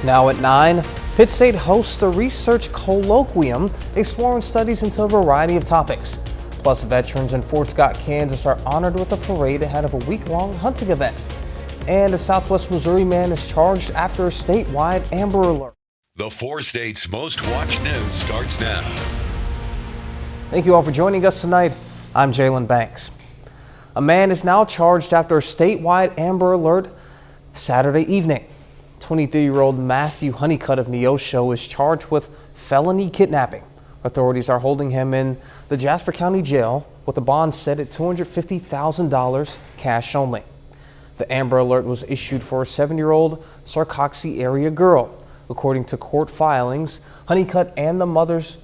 Now at 9, Pitt State hosts a research colloquium exploring studies into a variety of topics. Plus, veterans in Fort Scott, Kansas are honored with a parade ahead of a week-long hunting event. And a Southwest Missouri man is charged after a statewide Amber Alert. The 4 states' most watched news starts now. Thank you all for joining us tonight. I'm Jalen Banks. A man is now charged after a statewide Amber Alert Saturday evening. 23-year-old Matthew Honeycutt of Neosho is charged with felony kidnapping. Authorities are holding him in the Jasper County Jail with a bond set at $250,000 cash only. The Amber Alert was issued for a 7-year-old Sarcoxie area girl. According to court filings, Honeycutt and the mother's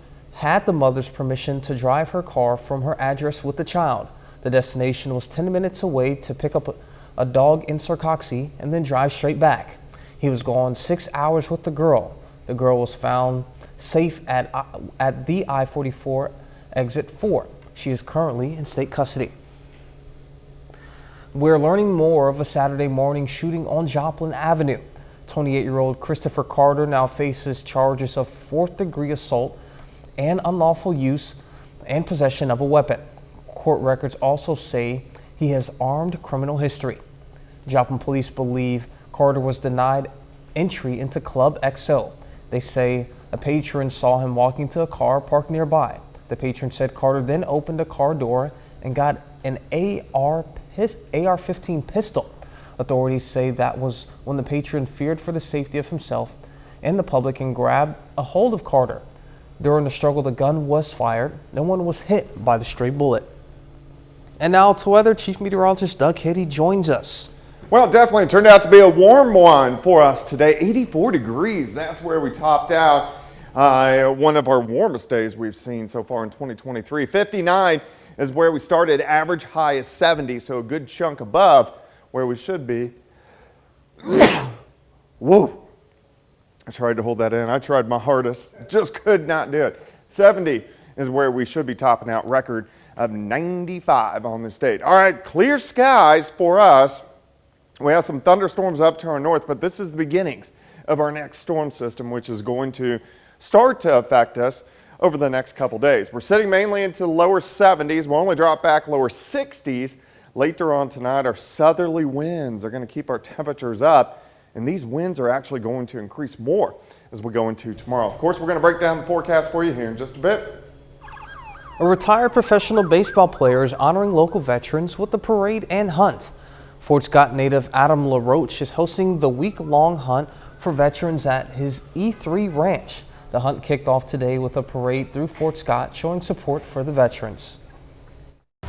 permission to drive her car from her address with the child. The destination was 10 minutes away to pick up a dog in Sarcoxie and then drive straight back. He was gone 6 hours with the girl. The girl was found safe at the I-44 exit 4. She is currently in state custody. We're learning more of a Saturday morning shooting on Joplin Avenue. 28-year-old Christopher Carter now faces charges of 4th-degree assault and unlawful use and possession of a weapon. Court records also say he has armed criminal history. Joplin police believe Carter was denied entry into Club XO. They say a patron saw him walking to a car parked nearby. The patron said Carter then opened a car door and got an AR-15 pistol. Authorities say that was when the patron feared for the safety of himself and the public and grabbed a hold of Carter. During the struggle, the gun was fired. No one was hit by the stray bullet. And now to weather, Chief Meteorologist Doug Hitty joins us. Well, it definitely turned out to be a warm one for us today. 84 degrees, that's where we topped out. One of our warmest days we've seen so far in 2023. 59 is where we started. Average high is 70, so a good chunk above where we should be. Whoa. I tried to hold that in. I tried my hardest. Just could not do it. 70 is where we should be topping out. Record of 95 on the state. All right, clear skies for us. We have some thunderstorms up to our north, but this is the beginnings of our next storm system, which is going to start to affect us over the next couple days. We're sitting mainly into lower 70s. We'll only drop back lower 60s. Later on tonight, our southerly winds are going to keep our temperatures up, and these winds are actually going to increase more as we go into tomorrow. Of course, we're going to break down the forecast for you here in just a bit. A retired professional baseball player is honoring local veterans with the parade and hunt. Fort Scott native Adam LaRoche is hosting the week-long hunt for veterans at his E3 ranch. The hunt kicked off today with a parade through Fort Scott showing support for the veterans.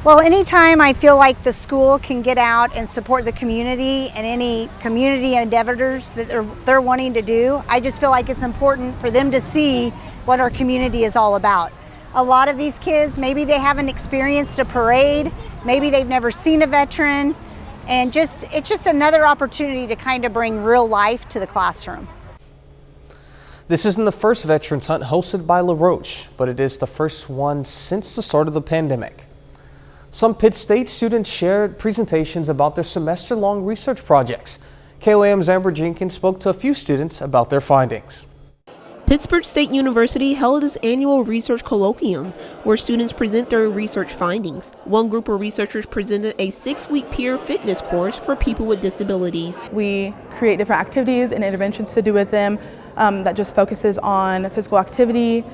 Well, anytime I feel like the school can get out and support the community and any community endeavors that they're wanting to do, I just feel like it's important for them to see what our community is all about. A lot of these kids, maybe they haven't experienced a parade, maybe they've never seen a veteran, and it's just another opportunity to kind of bring real life to the classroom. This isn't the first veterans hunt hosted by LaRoche, but it is the first one since the start of the pandemic. Some Pitt State students shared presentations about their semester-long research projects. KOAM's Amber Jenkins spoke to a few students about their findings. Pittsburgh State University held its annual research colloquium, where students present their research findings. One group of researchers presented a 6-week peer fitness course for people with disabilities. We create different activities and interventions to do with them that just focuses on physical activity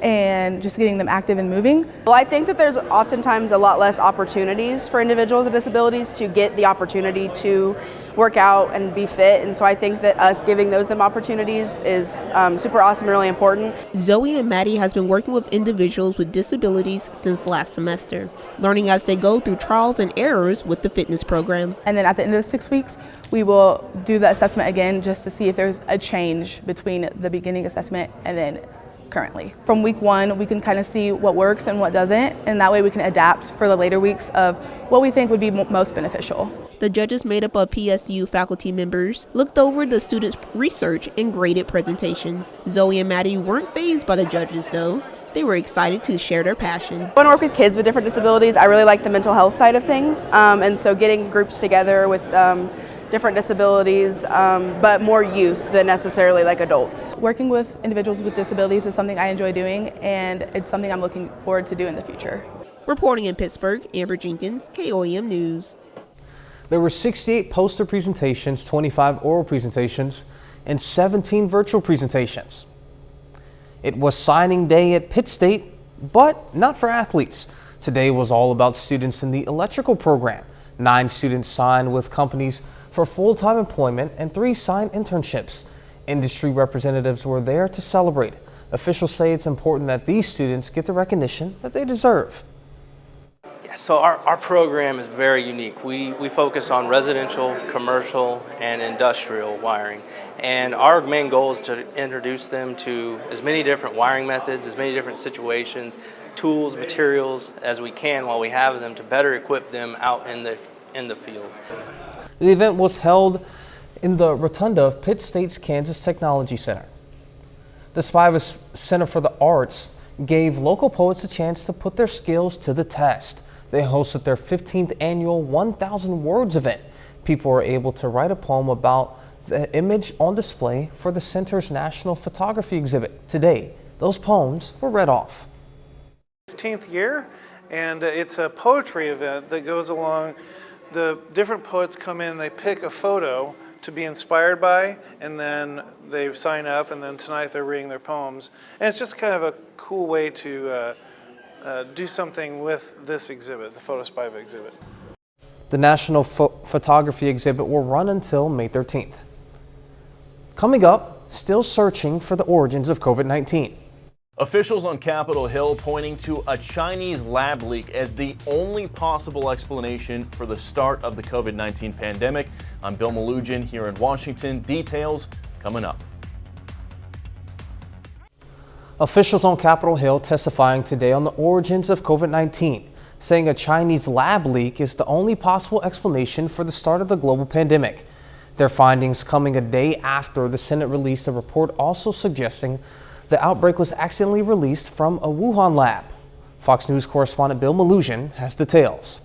and just getting them active and moving. Well, I think that there's oftentimes a lot less opportunities for individuals with disabilities to get the opportunity to work out and be fit, and so I think that us giving them opportunities is super awesome and really important. Zoe and Maddie has been working with individuals with disabilities since last semester, learning as they go through trials and errors with the fitness program. And then at the end of the 6 weeks, we will do the assessment again just to see if there's a change between the beginning assessment and then currently. From week 1, we can kind of see what works and what doesn't, and that way we can adapt for the later weeks of what we think would be most beneficial. The judges, made up of PSU faculty members, looked over the students' research and graded presentations. Zoe and Maddie weren't fazed by the judges, though. They were excited to share their passion. When I work with kids with different disabilities, I really like the mental health side of things, and so getting groups together with different disabilities, but more youth than necessarily like adults. Working with individuals with disabilities is something I enjoy doing, and it's something I'm looking forward to do in the future. Reporting in Pittsburgh, Amber Jenkins, KOAM News. There were 68 poster presentations, 25 oral presentations, and 17 virtual presentations. It was signing day at Pitt State, but not for athletes. Today was all about students in the electrical program. 9 students signed with companies for full-time employment and 3 signed internships. Industry representatives were there to celebrate. Officials say it's important that these students get the recognition that they deserve. So our program is very unique. We focus on residential, commercial, and industrial wiring. And our main goal is to introduce them to as many different wiring methods, as many different situations, tools, materials as we can while we have them to better equip them out in the field. The event was held in the rotunda of Pitt State's Kansas Technology Center. The Spivak Center for the Arts gave local poets a chance to put their skills to the test. They hosted their 15th annual 1,000 Words event. People were able to write a poem about the image on display for the center's National Photography exhibit. Today, those poems were read off. 15th year, and it's a poetry event that goes along. The different poets come in, they pick a photo to be inspired by, and then they sign up, and then tonight they're reading their poems. And it's just kind of a cool way to do something with this exhibit, the Photo Spivak exhibit. The National Photography exhibit will run until May 13th. Coming up, still searching for the origins of COVID-19. Officials on Capitol Hill pointing to a Chinese lab leak as the only possible explanation for the start of the COVID-19 pandemic. I'm Bill Malugin here in Washington. Details coming up. Officials on Capitol Hill testifying today on the origins of COVID-19, saying a Chinese lab leak is the only possible explanation for the start of the global pandemic. Their findings coming a day after the Senate released a report also suggesting the outbreak was accidentally released from a Wuhan lab. Fox News correspondent Bill Malugin has details.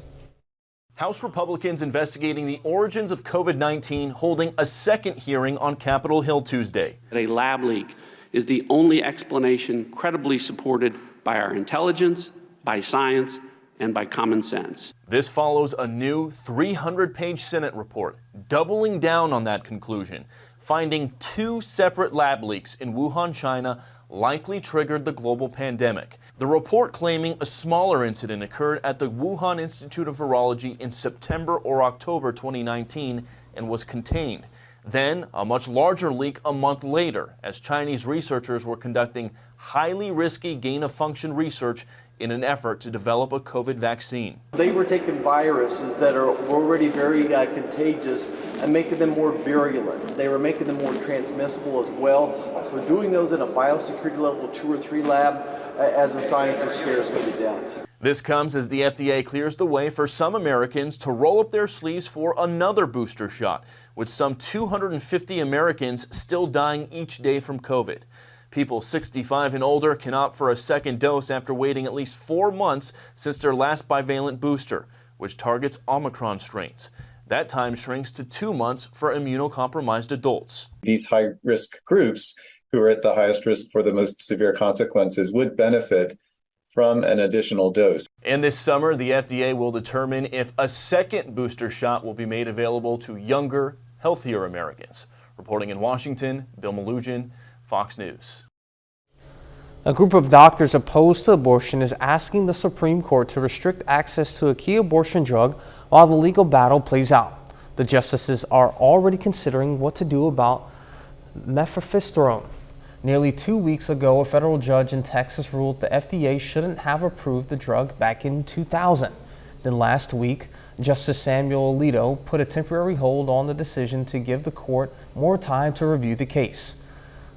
House Republicans investigating the origins of COVID-19 holding a second hearing on Capitol Hill Tuesday. A lab leak is the only explanation credibly supported by our intelligence, by science, and by common sense. This follows a new 300-page Senate report doubling down on that conclusion, finding 2 separate lab leaks in Wuhan, China likely triggered the global pandemic. The report claiming a smaller incident occurred at the Wuhan Institute of Virology in September or October 2019 and was contained. Then, a much larger leak a month later, as Chinese researchers were conducting highly risky gain-of-function research in an effort to develop a COVID vaccine. They were taking viruses that are already very contagious and making them more virulent. They were making them more transmissible as well. So doing those in a biosecurity level 2 or 3 lab, as a scientist, scares me to death. This comes as the FDA clears the way for some Americans to roll up their sleeves for another booster shot, with some 250 Americans still dying each day from COVID. People 65 and older can opt for a second dose after waiting at least 4 months since their last bivalent booster, which targets Omicron strains. That time shrinks to 2 months for immunocompromised adults. These high-risk groups who are at the highest risk for the most severe consequences would benefit from an additional dose. And this summer, the FDA will determine if a second booster shot will be made available to younger, healthier Americans. Reporting in Washington, Bill Malugin, Fox News. A group of doctors opposed to abortion is asking the Supreme Court to restrict access to a key abortion drug while the legal battle plays out. The justices are already considering what to do about mifepristone. Nearly 2 weeks ago, a federal judge in Texas ruled the FDA shouldn't have approved the drug back in 2000. Then last week, Justice Samuel Alito put a temporary hold on the decision to give the court more time to review the case.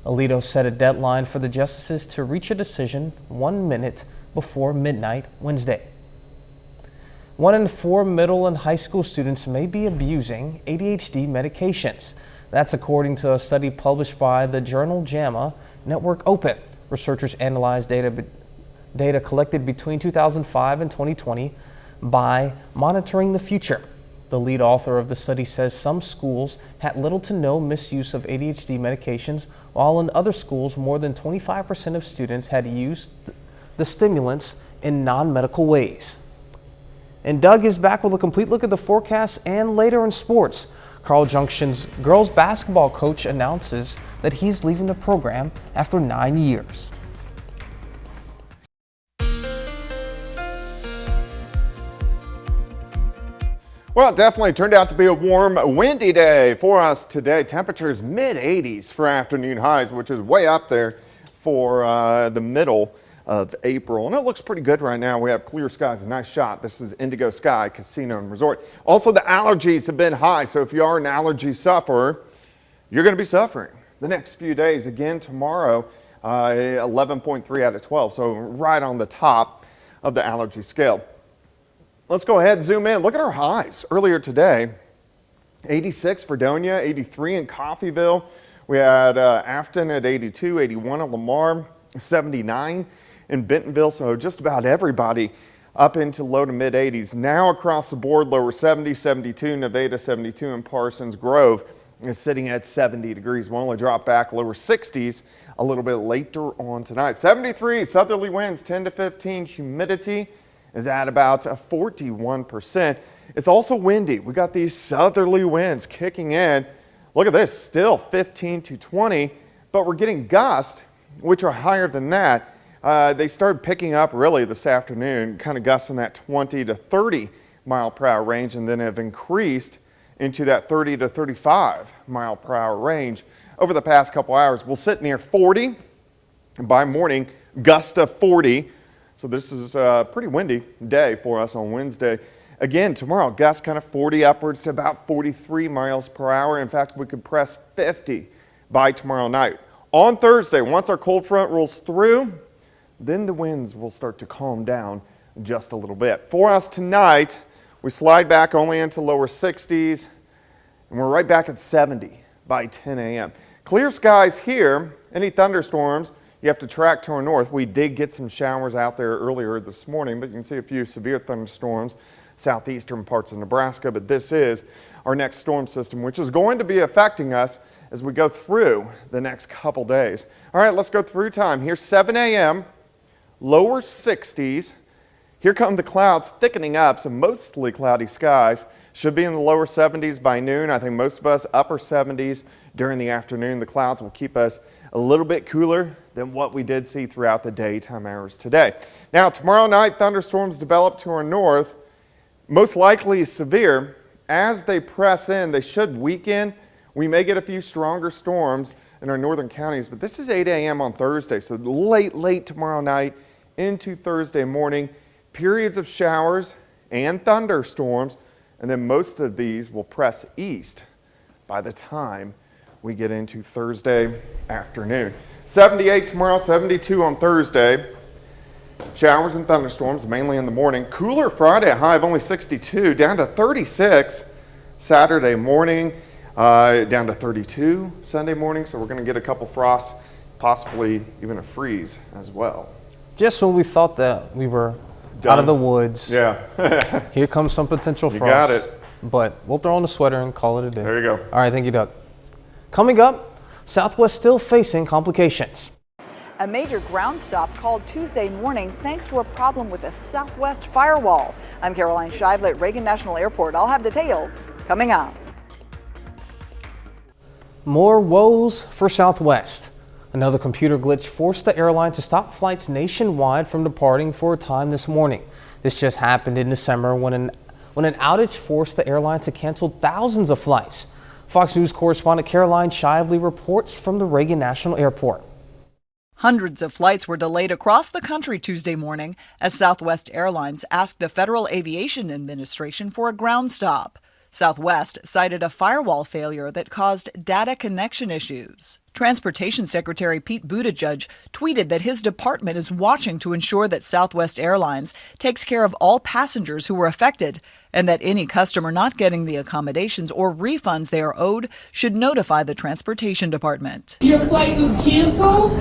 Alito set a deadline for the justices to reach a decision 1 minute before midnight Wednesday. 1 in 4 middle and high school students may be abusing ADHD medications. That's according to a study published by the journal JAMA Network Open. Researchers analyzed data collected between 2005 and 2020 by monitoring the future. The lead author of the study says some schools had little to no misuse of ADHD medications, while in other schools, more than 25% of students had used the stimulants in non-medical ways. And Doug is back with a complete look at the forecast and later in sports. Carl Junction's girls basketball coach announces that he's leaving the program after 9 years. Well, it definitely turned out to be a warm, windy day for us today. Temperatures mid-80s for afternoon highs, which is way up there for the middle of April. And it looks pretty good right now. We have clear skies, a nice shot. This is Indigo Sky Casino and Resort. Also, the allergies have been high. So if you are an allergy sufferer, you're going to be suffering the next few days. Again, tomorrow, 11.3 out of 12. So right on the top of the allergy scale. Let's go ahead and zoom in. Look at our highs earlier today. 86 for Fredonia, 83 in Coffeyville. We had Afton at 82, 81 in Lamar, 79 in Bentonville. So just about everybody up into low to mid 80s. Now across the board, lower 70, 72, Nevada 72, and Parsons Grove is sitting at 70 degrees. We'll only drop back lower 60s a little bit later on tonight. 73 southerly winds 10 to 15, humidity is at about 41%. It's also windy. We got these southerly winds kicking in. Look at this, still 15 to 20, but we're getting gusts, which are higher than that. They started picking up really this afternoon, kind of gusts in that 20 to 30 mile per hour range, and then have increased into that 30 to 35 mile per hour range over the past couple hours. We'll sit near 40, and by morning, gust of 40. So this is a pretty windy day for us on Wednesday. Again, tomorrow, gusts kind of 40 upwards to about 43 miles per hour. In fact, we could press 50 by tomorrow night. On Thursday, once our cold front rolls through, then the winds will start to calm down just a little bit. For us tonight, we slide back only into lower 60s, and we're right back at 70 by 10 a.m. Clear skies here. Any thunderstorms, you have to track to our north. We did get some showers out there earlier this morning, but you can see a few severe thunderstorms southeastern parts of Nebraska. But this is our next storm system, which is going to be affecting us as we go through the next couple days. All right, let's go through time. Here's 7 a.m., lower 60s. Here come the clouds thickening up, so mostly cloudy skies. Should be in the lower 70s by noon. I think most of us upper 70s during the afternoon. The clouds will keep us a little bit cooler than what we did see throughout the daytime hours today. Now, tomorrow night, thunderstorms develop to our north, most likely severe. As they press in, they should weaken. We may get a few stronger storms in our northern counties, but this is 8 a.m. on Thursday, so late tomorrow night into Thursday morning. Periods of showers and thunderstorms, and then most of these will press east by the time we get into Thursday afternoon. 78 tomorrow, 72 on Thursday. Showers and thunderstorms mainly in the morning. Cooler Friday, a high of only 62, down to 36 Saturday morning, down to 32 Sunday morning. So we're going to get a couple frosts, possibly even a freeze as well. Just when we thought that we were out of the woods. Yeah. Here comes some potential frost. You got it. But we'll throw on a sweater and call it a day. There you go. All right, thank you, Doug. Coming up, Southwest still facing complications. A major ground stop called Tuesday morning thanks to a problem with a Southwest firewall. I'm Caroline Shively at Reagan National Airport. I'll have details coming up. More woes for Southwest. Another computer glitch forced the airline to stop flights nationwide from departing for a time this morning. This just happened in December when an outage forced the airline to cancel thousands of flights. Fox News correspondent Caroline Shively reports from the Reagan National Airport. Hundreds of flights were delayed across the country Tuesday morning as Southwest Airlines asked the Federal Aviation Administration for a ground stop. Southwest cited a firewall failure that caused data connection issues. Transportation Secretary Pete Buttigieg tweeted that his department is watching to ensure that Southwest Airlines takes care of all passengers who were affected and that any customer not getting the accommodations or refunds they are owed should notify the Transportation Department. Your flight was canceled.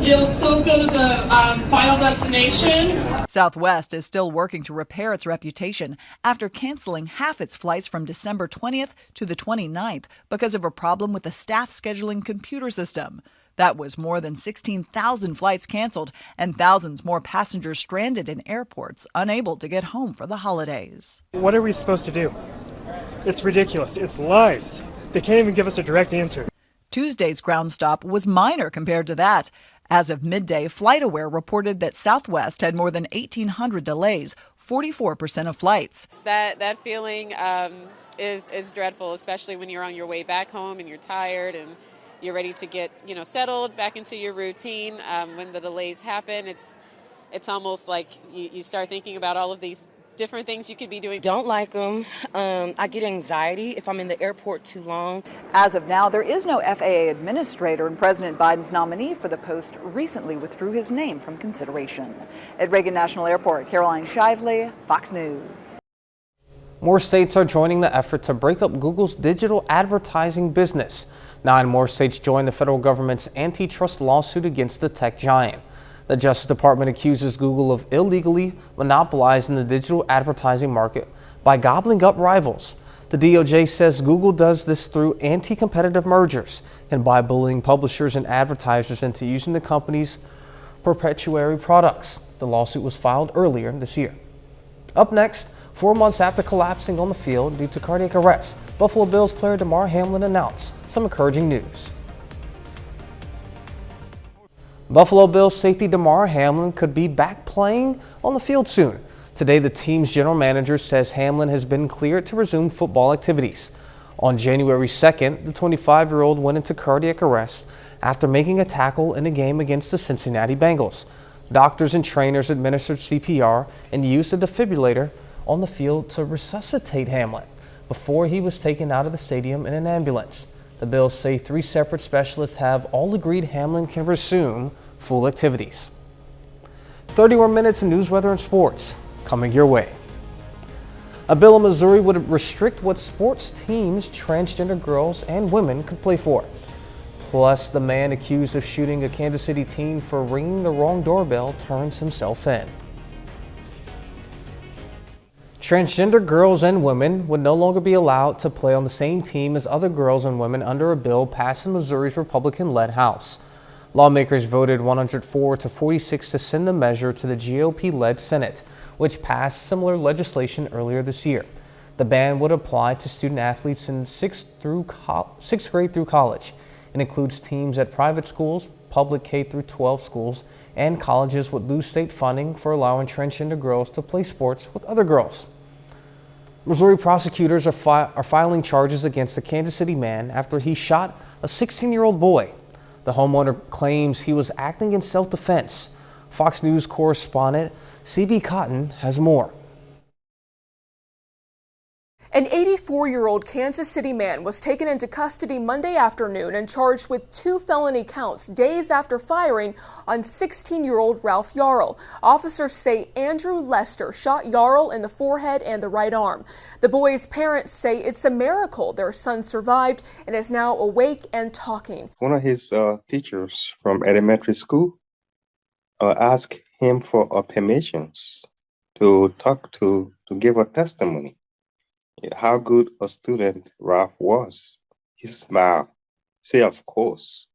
It'll still go to the final destination. Southwest is still working to repair its reputation after canceling half its flights from December 20th to the 29th because of a problem with the staff scheduling computer system. That was more than 16,000 flights canceled and thousands more passengers stranded in airports, unable to get home for the holidays. What are we supposed to do? It's ridiculous. It's lies. They can't even give us a direct answer. Tuesday's ground stop was minor compared to that. As of midday, FlightAware reported that Southwest had more than 1,800 delays, 44% of flights. That feeling is dreadful, especially when you're on your way back home and you're tired and you're ready to get settled back into your routine. When the delays happen, it's almost like you start thinking about all of these different things you could be doing. Don't like them. I get anxiety if I'm in the airport too long. As of now, there is no FAA administrator, and President Biden's nominee for the post recently withdrew his name from consideration. At Reagan National Airport, Caroline Shively, Fox News. More states are joining the effort to break up Google's digital advertising business. 9 more states joined the federal government's antitrust lawsuit against the tech giant. The Justice Department accuses Google of illegally monopolizing the digital advertising market by gobbling up rivals. The DOJ says Google does this through anti-competitive mergers and by bullying publishers and advertisers into using the company's proprietary products. The lawsuit was filed earlier this year. Up next, 4 months after collapsing on the field due to cardiac arrest, Buffalo Bills player Damar Hamlin announced some encouraging news. Buffalo Bills safety Damar Hamlin could be back playing on the field soon. Today, the team's general manager says Hamlin has been cleared to resume football activities. On January 2nd, the 25-year-old went into cardiac arrest after making a tackle in a game against the Cincinnati Bengals. Doctors and trainers administered CPR and used a defibrillator on the field to resuscitate Hamlin before he was taken out of the stadium in an ambulance. The Bills say 3 separate specialists have all agreed Hamlin can resume full activities. 30 more minutes of news, weather, and sports coming your way. A bill in Missouri would restrict what sports teams transgender girls and women could play for. Plus, the man accused of shooting a Kansas City teen for ringing the wrong doorbell turns himself in. Transgender girls and women would no longer be allowed to play on the same team as other girls and women under a bill passed in Missouri's Republican-led House. Lawmakers voted 104 to 46 to send the measure to the GOP-led Senate, which passed similar legislation earlier this year. The ban would apply to student athletes in 6th grade through college. It includes teams at private schools, public K through 12 schools, and colleges would lose state funding for allowing transgender girls to play sports with other girls. Missouri prosecutors are filing charges against a Kansas City man after he shot a 16-year-old boy. The homeowner claims he was acting in self-defense. Fox News correspondent CB Cotton has more. An 84-year-old Kansas City man was taken into custody Monday afternoon and charged with 2 felony counts days after firing on 16-year-old Ralph Yarl. Officers say Andrew Lester shot Yarl in the forehead and the right arm. The boy's parents say it's a miracle their son survived and is now awake and talking. One of his teachers from elementary school asked him for permissions to give a testimony. How good a student Ralph was. He smiled. Say, of course,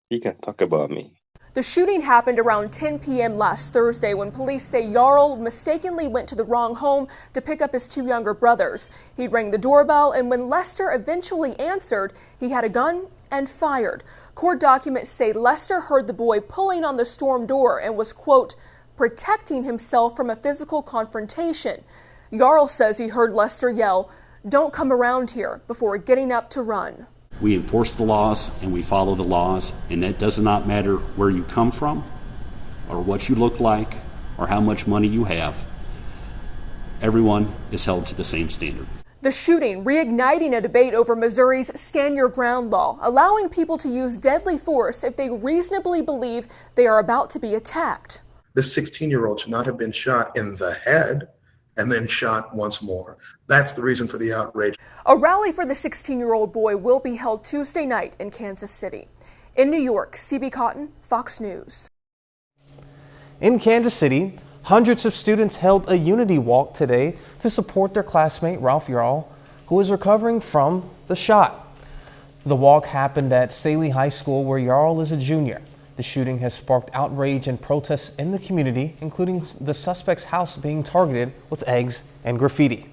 he can talk about me. The shooting happened around 10 p.m. last Thursday when police say Yarl mistakenly went to the wrong home to pick up his 2 younger brothers. He rang the doorbell, and when Lester eventually answered, he had a gun and fired. Court documents say Lester heard the boy pulling on the storm door and was, quote, protecting himself from a physical confrontation. Yarl says he heard Lester yell, "Don't come around here," before getting up to run. We enforce the laws and we follow the laws, and that does not matter where you come from or what you look like or how much money you have. Everyone is held to the same standard. The shooting reigniting a debate over Missouri's Stand Your Ground law, allowing people to use deadly force if they reasonably believe they are about to be attacked. This 16-year-old should not have been shot in the head and then shot once more. That's the reason for the outrage. A rally for the 16-year-old boy will be held Tuesday night in Kansas City. In New York, CB Cotton, Fox News. In Kansas City, Hundreds of students held a unity walk today to support their classmate Ralph Yarl, who is recovering from the shot. The walk happened at Staley High School, where Yarl is a junior. The shooting has sparked outrage and protests in the community, including the suspect's house being targeted with eggs and graffiti.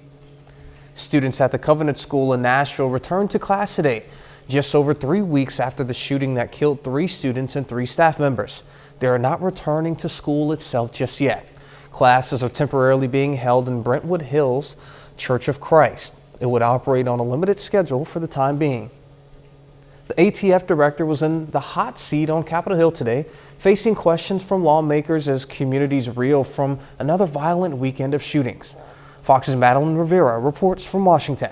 Students at the Covenant School in Nashville returned to class today, just over 3 weeks after the shooting that killed 3 students and 3 staff members. They are not returning to school itself just yet. Classes are temporarily being held in Brentwood Hills Church of Christ. It would operate on a limited schedule for the time being. The ATF director was in the hot seat on Capitol Hill today, facing questions from lawmakers as communities reel from another violent weekend of shootings. Fox's Madeline Rivera reports from Washington.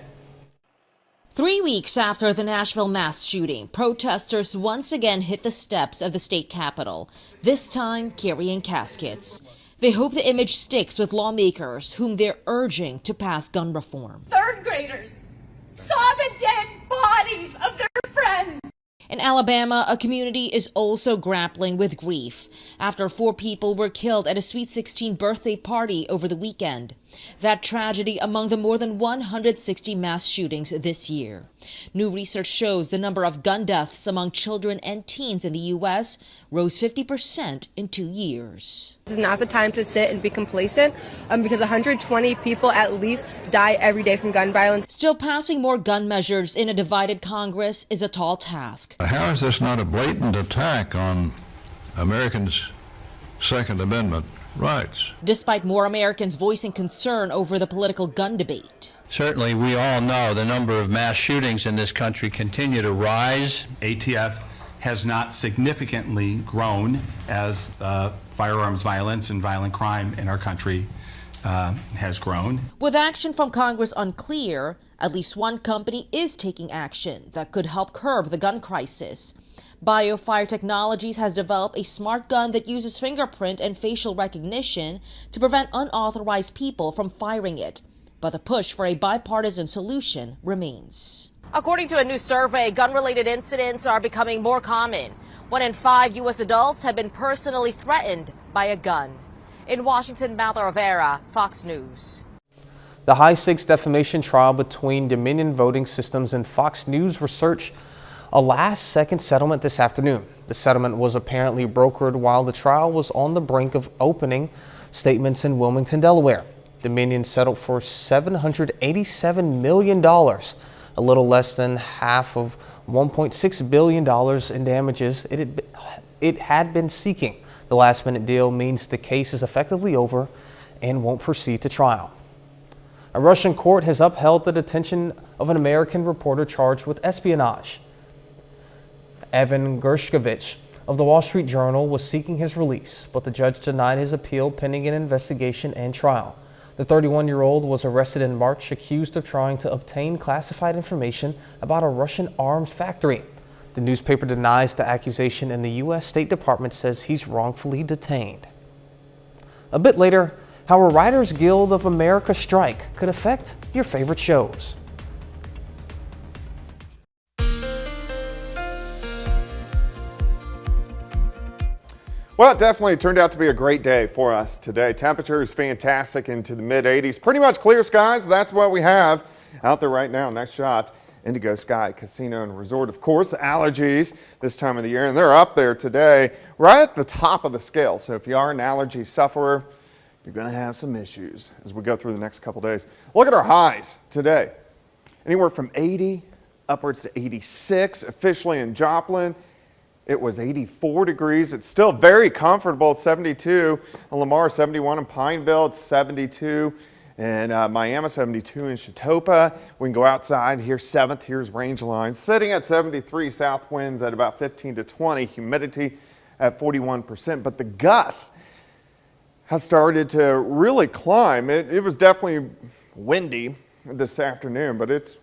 3 weeks after the Nashville mass shooting, protesters once again hit the steps of the state capitol, this time carrying caskets. They hope the image sticks with lawmakers whom they're urging to pass gun reform. Third graders saw the dead bodies of their friends. In Alabama, a community is also grappling with grief after 4 people were killed at a Sweet 16 birthday party over the weekend. That tragedy among the more than 160 mass shootings this year. New research shows the number of gun deaths among children and teens in the U.S. rose 50% in 2 years. This is not the time to sit and be complacent because 120 people at least die every day from gun violence. Still, passing more gun measures in a divided Congress is a tall task. How is this not a blatant attack on Americans' Second Amendment rights? Despite more Americans voicing concern over the political gun debate. Certainly, we all know the number of mass shootings in this country continue to rise. ATF has not significantly grown as firearms violence and violent crime in our country has grown. With action from Congress unclear, at least one company is taking action that could help curb the gun crisis. BioFire Technologies has developed a smart gun that uses fingerprint and facial recognition to prevent unauthorized people from firing it. But the push for a bipartisan solution remains. According to a new survey, gun-related incidents are becoming more common. 1 in 5 U.S. adults have been personally threatened by a gun. In Washington, Madeline Rivera, Fox News. The high-stakes defamation trial between Dominion Voting Systems and Fox News Research a last-second settlement this afternoon. The settlement was apparently brokered while the trial was on the brink of opening statements in Wilmington, Delaware. Dominion settled for $787 million, a little less than half of $1.6 billion in damages it had been seeking. The last-minute deal means the case is effectively over and won't proceed to trial. A Russian court has upheld the detention of an American reporter charged with espionage. Evan Gershkovich of the Wall Street Journal was seeking his release, but the judge denied his appeal pending an investigation and trial. The 31-year-old was arrested in March, accused of trying to obtain classified information about a Russian arms factory. The newspaper denies the accusation, and the U.S. State Department says he's wrongfully detained. A bit later, how a Writers Guild of America strike could affect your favorite shows. Well, it definitely turned out to be a great day for us today. Temperature is fantastic into the mid-80s. Pretty much clear skies. That's what we have out there right now. Next shot, Indigo Sky Casino and Resort. Of course, allergies this time of the year, and they're up there today, right at the top of the scale. So if you are an allergy sufferer, you're going to have some issues as we go through the next couple days. Look at our highs today. Anywhere from 80 upwards to 86 officially in Joplin. It was 84 degrees. It's still very comfortable at 72 in Lamar, 71 in Pineville, it's 72 in Miami, 72 in Chautauqua. We can go outside. Here's 7th. Here's Rangeline. Sitting at 73, south winds at about 15 to 20, humidity at 41%. But the gust has started to really climb. It was definitely windy this afternoon, but it's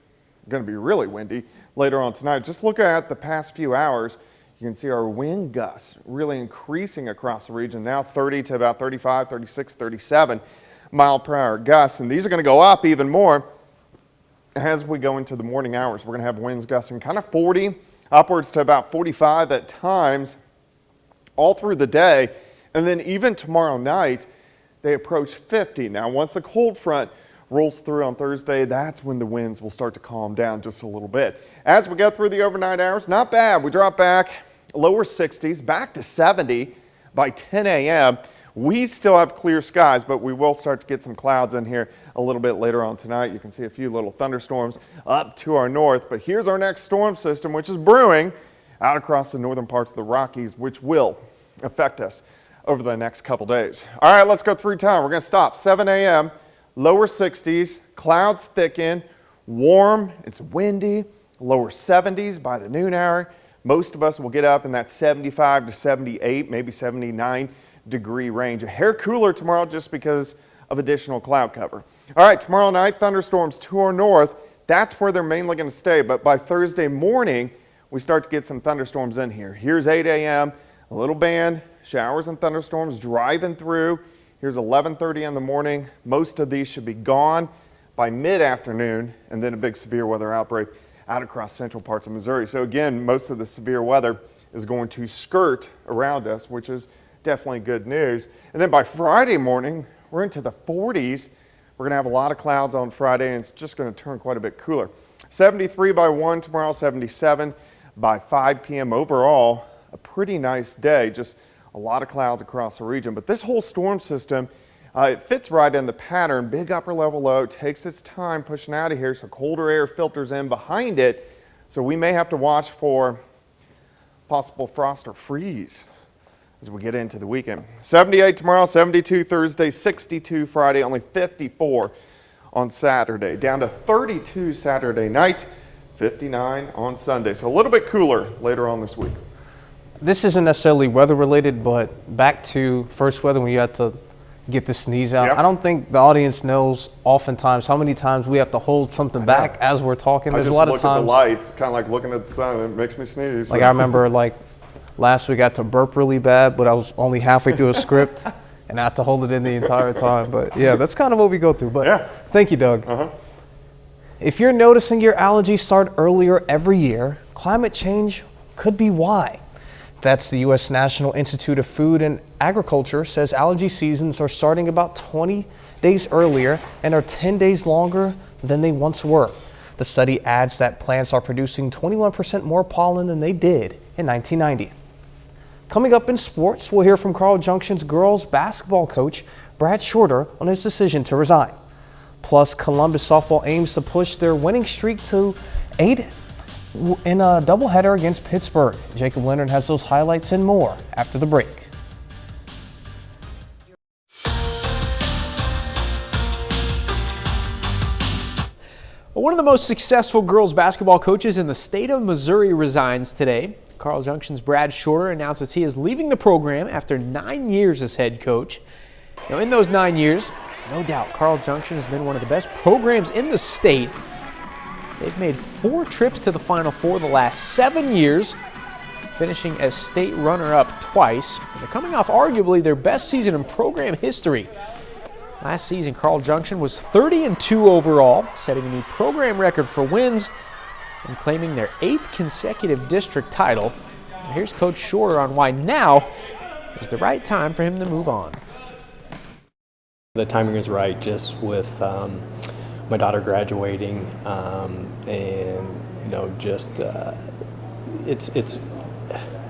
going to be really windy later on tonight. Just look at the past few hours. You can see our wind gusts really increasing across the region now, 30 to about 35, 36, 37 mile per hour gusts. And these are going to go up even more as we go into the morning hours. We're going to have winds gusting kind of 40 upwards to about 45 at times all through the day. And then even tomorrow night, they approach 50. Now, once the cold front rolls through on Thursday, that's when the winds will start to calm down just a little bit. As we go through the overnight hours, not bad. We drop back lower 60s, back to 70 by 10 a.m. We still have clear skies, but we will start to get some clouds in here a little bit later on tonight. You can see a few little thunderstorms up to our north, but here's our next storm system, which is brewing out across the northern parts of the Rockies, which will affect us over the next couple days. All right, let's go through time. We're going to stop 7 a.m., lower 60s, clouds thicken, warm, it's windy, lower 70s by the noon hour. Most of us will get up in that 75 to 78, maybe 79 degree range. A hair cooler tomorrow just because of additional cloud cover. All right, tomorrow night, thunderstorms to our north. That's where they're mainly going to stay, but by Thursday morning, we start to get some thunderstorms in here. Here's 8 a.m., a little band, showers and thunderstorms driving through. Here's 11:30 in the morning. Most of these should be gone by mid-afternoon, and then a big severe weather outbreak out across central parts of Missouri. So again, most of the severe weather is going to skirt around us, which is definitely good news. And then by Friday morning, we're into the 40s. We're going to have a lot of clouds on Friday, and it's just going to turn quite a bit cooler. 73 by 1 tomorrow, 77 by 5 p.m. Overall, a pretty nice day, just a lot of clouds across the region. But this whole storm system, it fits right in the pattern. Big upper level low, takes its time pushing out of here, so colder air filters in behind it. So we may have to watch for possible frost or freeze as we get into the weekend. 78 tomorrow, 72 Thursday, 62 Friday, only 54 on Saturday. Down to 32 Saturday night, 59 on Sunday. So a little bit cooler later on this week. This isn't necessarily weather related, but back to first weather when you had to get the sneeze out. Yep. I don't think the audience knows oftentimes how many times we have to hold something back as we're talking. There's a lot of times. I just look at the lights, kind of like looking at the sun, and it makes me sneeze. Like I remember last week I had to burp really bad, but I was only halfway through a script and I had to hold it in the entire time. But yeah, that's kind of what we go through. But yeah. Thank you, Doug. If you're noticing your allergies start earlier every year, climate change could be why. That's the U.S. National Institute of Food and Agriculture says allergy seasons are starting about 20 days earlier and are 10 days longer than they once were. The study adds that plants are producing 21% more pollen than they did in 1990. Coming up in sports, we'll hear from Carl Junction's girls basketball coach Brad Shorter on his decision to resign. Plus, Columbus softball aims to push their winning streak to 8 in a doubleheader against Pittsburgh. Jacob Leonard has those highlights and more after the break. One of the most successful girls basketball coaches in the state of Missouri resigns today. Carl Junction's Brad Shorter announces he is leaving the program after 9 years as head coach. Now, in those 9 years, no doubt Carl Junction has been one of the best programs in the state. They've made 4 trips to the Final Four the last 7 years, finishing as state runner-up twice. They're coming off arguably their best season in program history. Last season, Carl Junction was 30-2 overall, setting a new program record for wins and claiming their 8th consecutive district title. Here's Coach Shorter on why now is the right time for him to move on. The timing is right, just with my daughter graduating, and just it's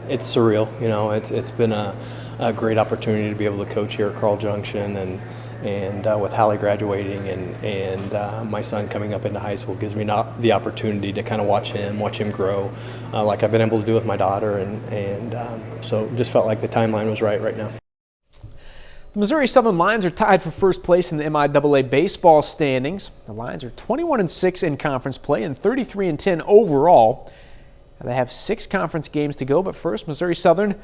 surreal. It's been a great opportunity to be able to coach here at Carl Junction, and with Hallie graduating and my son coming up into high school gives me the opportunity to kind of watch him grow, like I've been able to do with my daughter, and so just felt like the timeline was right now. The Missouri Southern Lions are tied for first place in the MIAA baseball standings. The Lions are 21-6 in conference play and 33-10 overall. Now they have 6 conference games to go, but first, Missouri Southern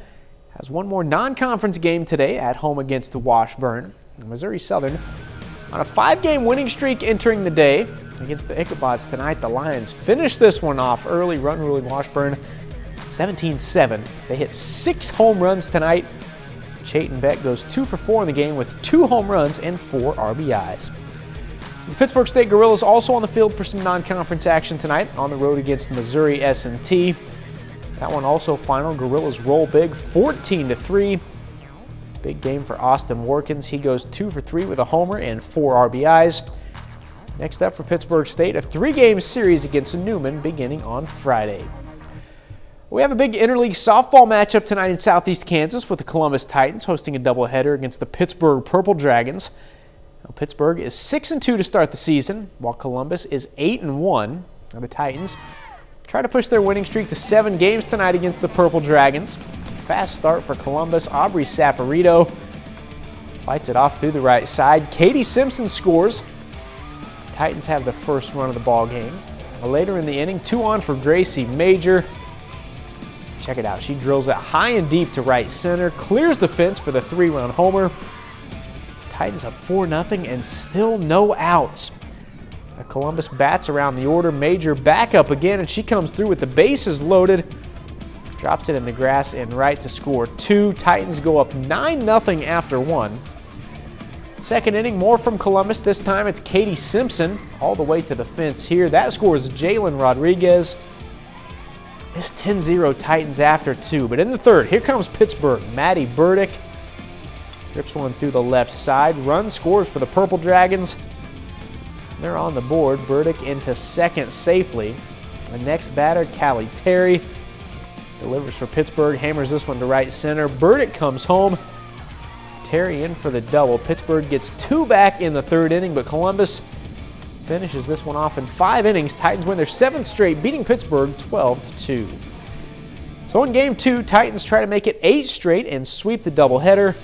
has one more non-conference game today at home against Washburn. Missouri Southern on a 5-game winning streak entering the day. Against the Ichabods tonight, the Lions finished this one off early, run-ruling Washburn 17-7. They hit 6 home runs tonight. Chayton Beck goes 2 for 4 in the game with 2 home runs and 4 RBIs. The Pittsburgh State Gorillas also on the field for some non-conference action tonight on the road against Missouri S&T. That one also final. Gorillas roll big 14-3. Big game for Austin Workins. He goes 2 for 3 with a homer and 4 RBIs. Next up for Pittsburgh State, a 3-game series against Newman beginning on Friday. We have a big interleague softball matchup tonight in Southeast Kansas with the Columbus Titans hosting a doubleheader against the Pittsburgh Purple Dragons. Now, Pittsburgh is 6-2 to start the season, while Columbus is 8-1. Now, the Titans try to push their winning streak to 7 games tonight against the Purple Dragons. Fast start for Columbus. Aubrey Saporito fights it off through the right side. Katie Simpson scores. Titans have the first run of the ball game. Later in the inning, 2 on for Gracie Major. Check it out. She drills it high and deep to right center, clears the fence for the 3-run homer. Titans up 4-0 and still no outs. Now Columbus bats around the order. Major back up again, and she comes through with the bases loaded. Drops it in the grass and right to score 2. Titans go up 9-0 after 1. Second inning, more from Columbus. This time it's Katie Simpson all the way to the fence here. That scores Jalen Rodriguez. It's 10-0 Titans after 2. But in the third, here comes Pittsburgh. Maddie Burdick rips one through the left side. Run scores for the Purple Dragons. They're on the board. Burdick into second safely. The next batter, Callie Terry, delivers for Pittsburgh. Hammers this one to right center. Burdick comes home. Terry in for the double. Pittsburgh gets 2 back in the third inning, but Columbus finishes this one off in 5 innings. Titans win their 7th straight, beating Pittsburgh 12-2. So in game 2, Titans try to make it 8 straight and sweep the doubleheader.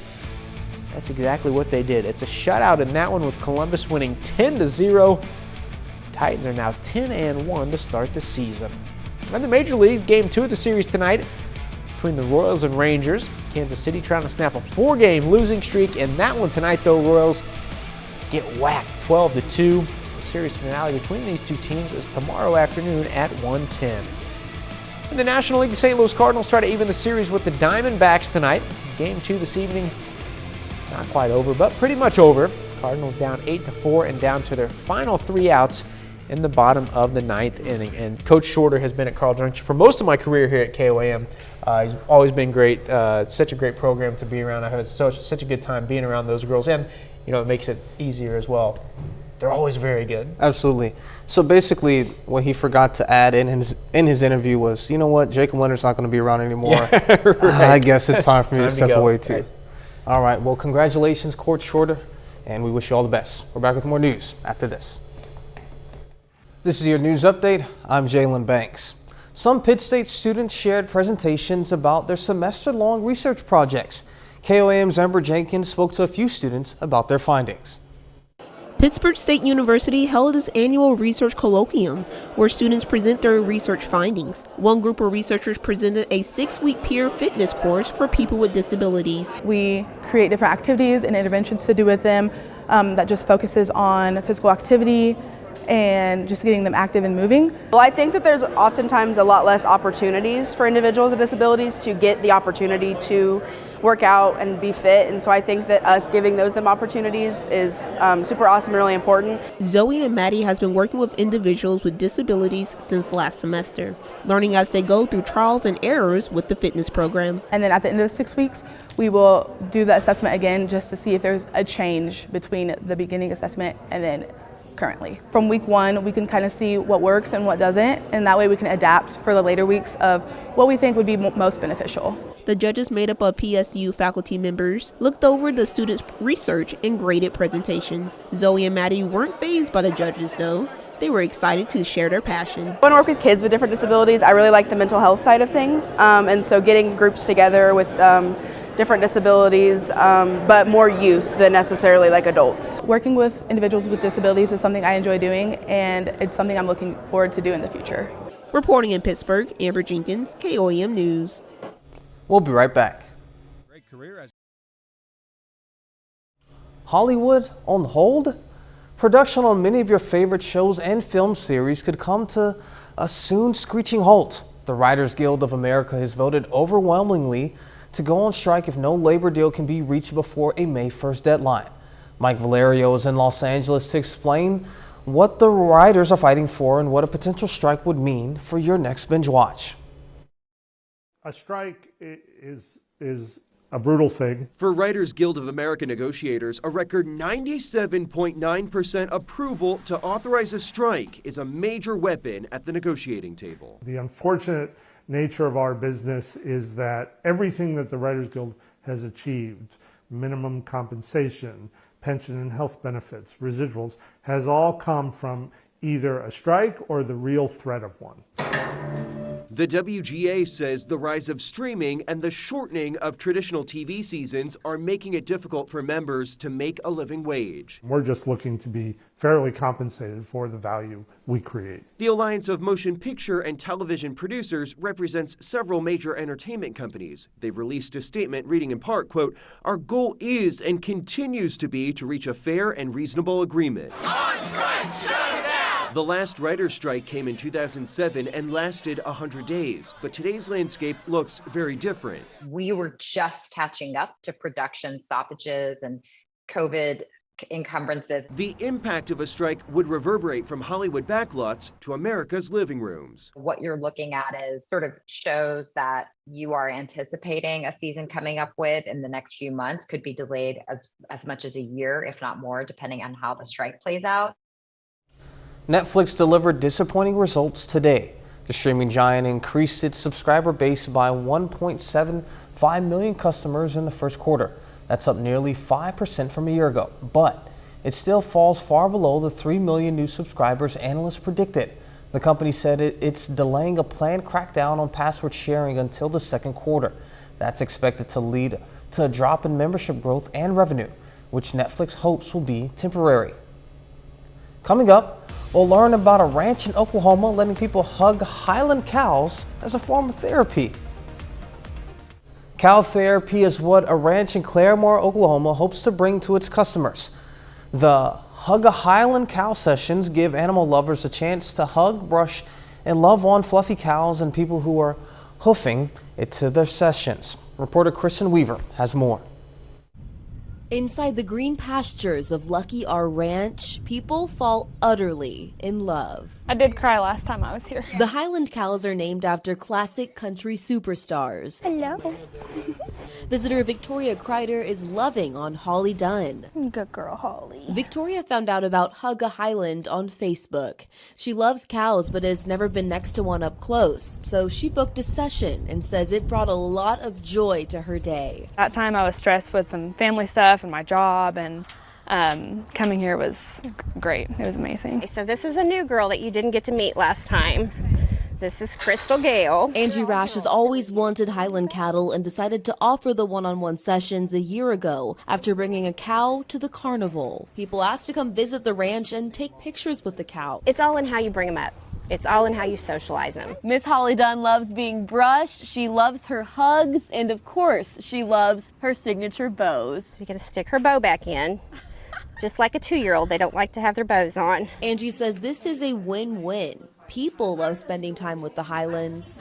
That's exactly what they did. It's a shutout in that one with Columbus winning 10-0. Titans are now 10-1 to start the season. And the Major Leagues, game 2 of the series tonight between the Royals and Rangers. Kansas City trying to snap a 4-game losing streak. And that one tonight, though, Royals get whacked 12-2. The series finale between these two teams is tomorrow afternoon at 1:10. In the National League, the St. Louis Cardinals try to even the series with the Diamondbacks tonight. Game 2 this evening, not quite over, but pretty much over. Cardinals down 8-4 and down to their final 3 outs in the bottom of the 9th inning. And Coach Shorter has been at Carl Junction for most of my career here at KOAM. He's always been great. It's such a great program to be around. I've had such a good time being around those girls, and it makes it easier as well. They're always very good. Absolutely. So basically, what he forgot to add in his interview was, you know what, Jacob Leonard's not going to be around anymore. Yeah, right. I guess it's time for me to step away too. Right. All right. Well, congratulations, Coach Shorter, and we wish you all the best. We're back with more news after this. This is your news update. I'm Jalen Banks. Some Pitt State students shared presentations about their semester-long research projects. KOAM's Amber Jenkins spoke to a few students about their findings. Pittsburgh State University held its annual research colloquium, where students present their research findings. One group of researchers presented a 6-week peer fitness course for people with disabilities. We create different activities and interventions to do with them that just focuses on physical activity and just getting them active and moving. Well, I think that there's oftentimes a lot less opportunities for individuals with disabilities to get the opportunity to work out and be fit, and so I think that us giving them opportunities is super awesome and really important. Zoe and Maddie has been working with individuals with disabilities since last semester, learning as they go through trials and errors with the fitness program. And then at the end of the 6 weeks, we will do the assessment again just to see if there's a change between the beginning assessment and then currently. From week 1, we can kind of see what works and what doesn't, and that way we can adapt for the later weeks of what we think would be most beneficial. The judges, made up of PSU faculty members, looked over the students' research and graded presentations. Zoe and Maddie weren't fazed by the judges, though. They were excited to share their passion. When I work with kids with different disabilities, I really like the mental health side of things, and so getting groups together with different disabilities, but more youth than necessarily like adults. Working with individuals with disabilities is something I enjoy doing, and it's something I'm looking forward to do in the future. Reporting in Pittsburgh, Amber Jenkins, KOAM News. We'll be right back. Great career. Hollywood on hold? Production on many of your favorite shows and film series could come to a soon screeching halt. The Writers Guild of America has voted overwhelmingly to go on strike if no labor deal can be reached before a May 1st deadline. Mike Valerio is in Los Angeles to explain what the writers are fighting for and what a potential strike would mean for your next binge watch. A strike is a brutal thing. For Writers Guild of America negotiators, a record 97.9% approval to authorize a strike is a major weapon at the negotiating table. The unfortunate nature of our business is that everything that the Writers Guild has achieved, minimum compensation, pension and health benefits, residuals, has all come from either a strike or the real threat of one. The WGA says the rise of streaming and the shortening of traditional TV seasons are making it difficult for members to make a living wage. We're just looking to be fairly compensated for the value we create. The Alliance of Motion Picture and Television Producers represents several major entertainment companies. They've released a statement reading in part, quote, "Our goal is and continues to be to reach a fair and reasonable agreement." On strike, shut it down! The last writer's strike came in 2007 and lasted 100 days, but today's landscape looks very different. We were just catching up to production stoppages and COVID encumbrances. The impact of a strike would reverberate from Hollywood backlots to America's living rooms. What you're looking at is sort of shows that you are anticipating a season coming up with in the next few months could be delayed as much as a year, if not more, depending on how the strike plays out. Netflix delivered disappointing results today. The streaming giant increased its subscriber base by 1.75 million customers in the first quarter. That's up nearly 5% from a year ago, but it still falls far below the 3 million new subscribers analysts predicted. The company said it's delaying a planned crackdown on password sharing until the second quarter. That's expected to lead to a drop in membership growth and revenue, which Netflix hopes will be temporary. Coming up, we'll learn about a ranch in Oklahoma letting people hug Highland cows as a form of therapy. Cow therapy is what a ranch in Claremore, Oklahoma hopes to bring to its customers. The Hug a Highland Cow sessions give animal lovers a chance to hug, brush, and love on fluffy cows and people who are hoofing it to their sessions. Reporter Kristen Weaver has more. Inside the green pastures of Lucky R Ranch, people fall utterly in love. I did cry last time I was here. The Highland cows are named after classic country superstars. Hello. Visitor Victoria Kreider is loving on Holly Dunn. Good girl, Holly. Victoria found out about Hug a Highland on Facebook. She loves cows but has never been next to one up close, so she booked a session and says it brought a lot of joy to her day. That time I was stressed with some family stuff and my job, and coming here was great. It was amazing. So this is a new girl that you didn't get to meet last time. This is Crystal Gale. Angie Rash has always wanted Highland cattle and decided to offer the one-on-one sessions a year ago after bringing a cow to the carnival. People asked to come visit the ranch and take pictures with the cow. It's all in how you bring them up. It's all in how you socialize them. Miss Holly Dunn loves being brushed, she loves her hugs, and of course, she loves her signature bows. We gotta stick her bow back in. Just like a 2-year-old, they don't like to have their bows on. Angie says this is a win-win. People love spending time with the Highlands.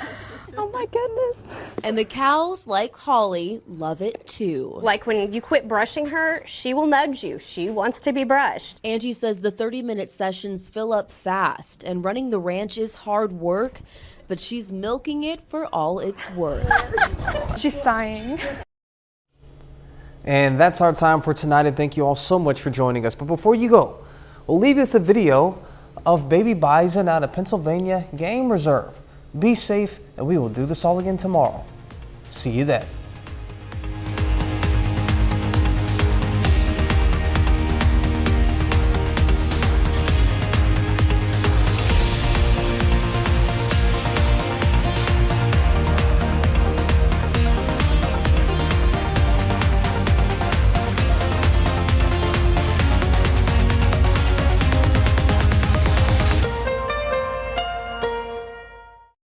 Oh my goodness. And the cows, like Holly, love it too. Like when you quit brushing her, she will nudge you. She wants to be brushed. Angie says the 30-minute sessions fill up fast, and running the ranch is hard work, but she's milking it for all it's worth. She's sighing. And that's our time for tonight, and thank you all so much for joining us. But before you go, we'll leave you with a video of baby bison out of Pennsylvania Game Reserve. Be safe, and we will do this all again tomorrow. See you then.